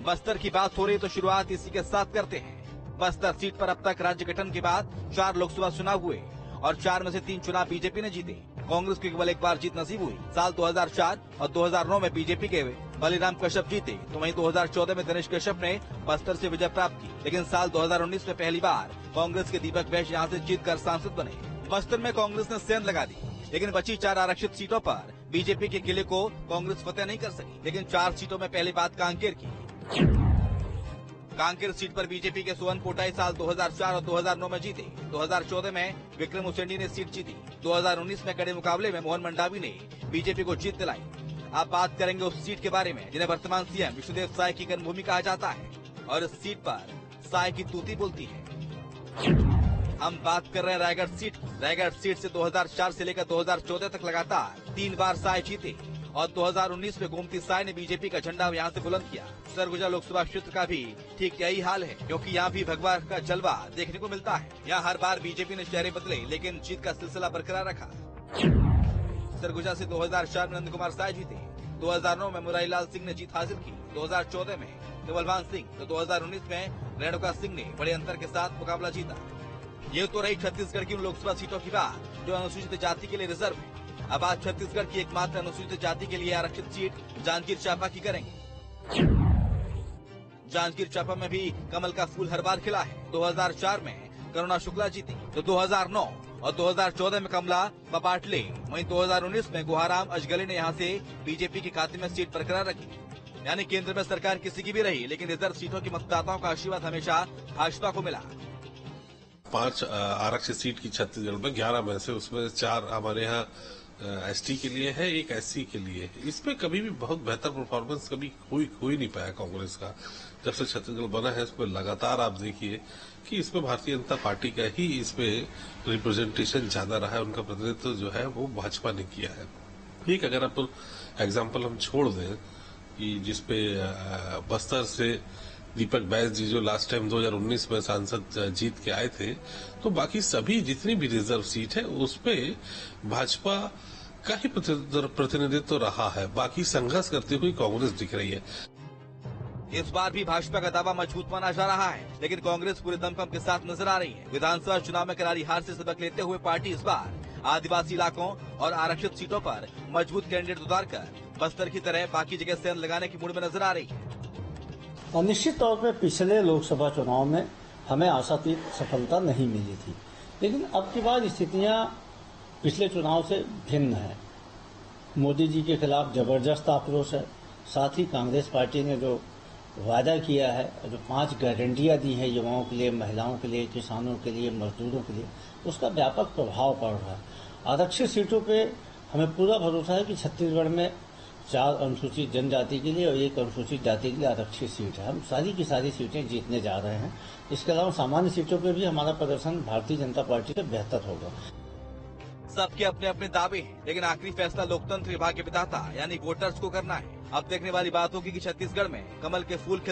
बस्तर की बात हो रही तो शुरुआत इसी के साथ करते हैं। बस्तर सीट पर अब तक राज्य गठन के बाद 4 लोकसभा चुनाव हुए और 4 में से 3 चुनाव बीजेपी ने जीते। कांग्रेस को केवल एक बार जीत नसीब हुई। साल 2004 और 2009 में बीजेपी के बलिराम कश्यप जीते, तो वहीं 2014 में दिनेश कश्यप ने बस्तर से विजय प्राप्त की। लेकिन साल 2019 में पहली बार कांग्रेस के दीपक वैश्य यहाँ से जीतकर सांसद बने। बस्तर में कांग्रेस ने सेंध लगा दी, लेकिन बची 4 आरक्षित सीटों पर बीजेपी के किले को कांग्रेस फतेह नहीं कर सकी। लेकिन 4 सीटों में पहली बात कांकेर की। कांकेर सीट पर बीजेपी के सुवन पोटाई साल 2004 और 2009 में जीते। 2014 में विक्रम उसेंडी ने सीट जीती। 2019 में कड़े मुकाबले में मोहन मंडावी ने बीजेपी को जीत दिलाई। आप बात करेंगे उस सीट के बारे में जिन्हें वर्तमान सीएम विष्णुदेव साय की कर्मभूमि कहा जाता है और इस सीट पर साय की तूती बोलती है। हम बात कर रहे हैं रायगढ़ सीट की। रायगढ़ सीट से 2004 से लेकर 2014 तक लगातार 3 बार साय जीते और 2019 में गोमती साय ने बीजेपी का झंडा यहाँ से बुलंद किया। सरगुजा लोकसभा क्षेत्र का भी ठीक यही हाल है, क्योंकि यहाँ भी भगवा का जलवा देखने को मिलता है। यहाँ हर बार बीजेपी ने चेहरे बदले, लेकिन जीत का सिलसिला बरकरार रखा। सरगुजा से 2004 में नंद कुमार साय जीते, 2009 में मुरारी लाल सिंह ने जीत हासिल की, 2014 में निवलवान सिंह, तो 2019 में रेणुका सिंह ने बड़े अंतर के साथ मुकाबला जीता। ये तो रही छत्तीसगढ़ की उन लोकसभा सीटों की बात जो अनुसूचित जाति के लिए रिजर्व है। अब आज छत्तीसगढ़ की एकमात्र अनुसूचित जाति के लिए आरक्षित सीट जांजगीर चांपा की करेंगे। जांजगीर चांपा में भी कमल का फूल हर बार खिला है। 2004 में करुणा शुक्ला जीती, तो 2009 और 2014 में कमला बपाटले, वहीं 2019 में गुहाराम अजगले ने यहां से बीजेपी के खाते में सीट बरकरार रखी। यानी केंद्र में सरकार किसी की भी रही, लेकिन रिजर्व सीटों की मतदाताओं का आशीर्वाद हमेशा भाजपा को मिला। 5 आरक्षित सीट की छत्तीसगढ़ में 11 में से उसमें 4 हमारे यहाँ एसटी के लिए है, 1 एससी के लिए। इसमें कभी भी बहुत बेहतर परफॉर्मेंस कभी हो ही नहीं पाया कांग्रेस का। जब से छत्तीसगढ़ बना है इसमें लगातार आप देखिए कि इसमें भारतीय जनता पार्टी का ही इसमें रिप्रेजेंटेशन ज्यादा रहा है, उनका प्रतिनिधित्व जो है वो भाजपा ने किया है। एक अगर आप एग्जाम्पल हम छोड़ दें कि जिसपे बस्तर से दीपक बैस जी जो लास्ट टाइम 2019 में सांसद जीत के आए थे, तो बाकी सभी जितनी भी रिजर्व सीट है उसपे भाजपा का ही प्रतिनिधित्व रहा है। बाकी संघर्ष करती हुई कांग्रेस दिख रही है। इस बार भी भाजपा का दावा मजबूत माना जा रहा है, लेकिन कांग्रेस पूरे दमखम के साथ नजर आ रही है। विधानसभा चुनाव में करारी हार से सबक लेते हुए पार्टी इस बार आदिवासी इलाकों और आरक्षित सीटों पर मजबूत कैंडिडेट उतारकर बस्तर की तरह बाकी जगह सेंध लगाने की मूड में नजर आ रही है। और निश्चित तौर पर पिछले लोकसभा चुनाव में हमें आशातीत सफलता नहीं मिली थी, लेकिन अब की बार स्थितियां पिछले चुनाव से भिन्न है। मोदी जी के खिलाफ जबरदस्त आक्रोश है। साथ ही कांग्रेस पार्टी ने जो वादा किया है, जो 5 गारंटियां दी हैं युवाओं के लिए, महिलाओं के लिए, किसानों के लिए, मजदूरों के लिए, उसका व्यापक प्रभाव पड़ रहा है। आरक्षित सीटों पे हमें पूरा भरोसा है कि छत्तीसगढ़ में 4 अनुसूचित जनजाति के लिए और 1 अनुसूचित जाति के लिए आरक्षित सीट है। हम सारी की सारी सीटें जीतने जा रहे हैं। इसके अलावा सामान्य सीटों पे भी हमारा प्रदर्शन भारतीय जनता पार्टी से बेहतर होगा। सबके अपने अपने दावे हैं, लेकिन आखिरी फैसला लोकतंत्र विभाग के विधाता यानी वोटर्स को करना है। अब देखने वाली बात होगी कि छत्तीसगढ़ में कमल के फूल